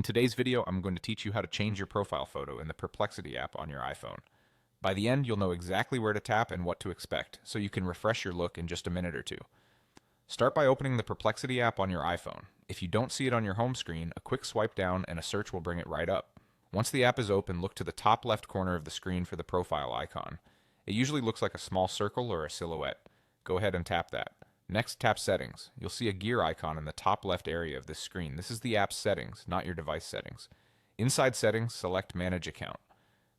In today's video, I'm going to teach you how to change your profile photo in the Perplexity app on your iPhone. By the end, you'll know exactly where to tap and what to expect, so you can refresh your look in just a minute or two. Start by opening the Perplexity app on your iPhone. If you don't see it on your home screen, a quick swipe down and a search will bring it right up. Once the app is open, look to the top left corner of the screen for the profile icon. It usually looks like a small circle or a silhouette. Go ahead and tap that. Next, tap Settings. You'll see a gear icon in the top left area of this screen. This is the app's settings, not your device settings. Inside Settings, select Manage Account.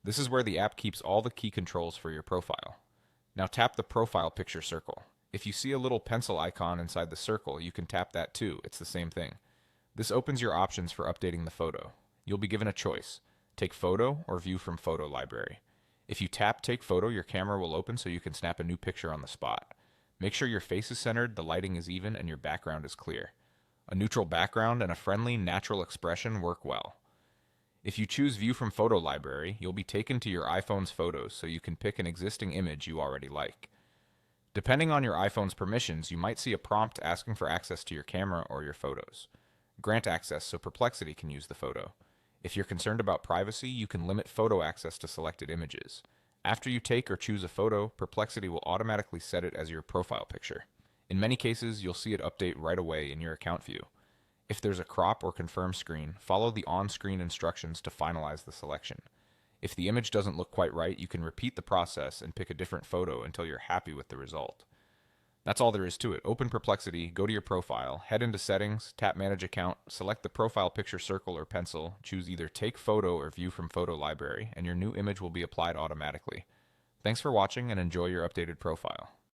This is where the app keeps all the key controls for your profile. Now tap the profile picture circle. If you see a little pencil icon inside the circle, you can tap that too. It's the same thing. This opens your options for updating the photo. You'll be given a choice: take photo or view from photo library. If you tap Take Photo, your camera will open so you can snap a new picture on the spot. Make sure your face is centered, the lighting is even, and your background is clear. A neutral background and a friendly, natural expression work well. If you choose View from Photo Library, you'll be taken to your iPhone's photos so you can pick an existing image you already like. Depending on your iPhone's permissions, you might see a prompt asking for access to your camera or your photos. Grant access so Perplexity can use the photo. If you're concerned about privacy, you can limit photo access to selected images. After you take or choose a photo, Perplexity will automatically set it as your profile picture. In many cases, you'll see it update right away in your account view. If there's a crop or confirm screen, follow the on-screen instructions to finalize the selection. If the image doesn't look quite right, you can repeat the process and pick a different photo until you're happy with the result. That's all there is to it. Open Perplexity, go to your profile, head into Settings, tap Manage Account, select the profile picture circle or pencil, choose either Take Photo or View from Photo Library, and your new image will be applied automatically. Thanks for watching and enjoy your updated profile.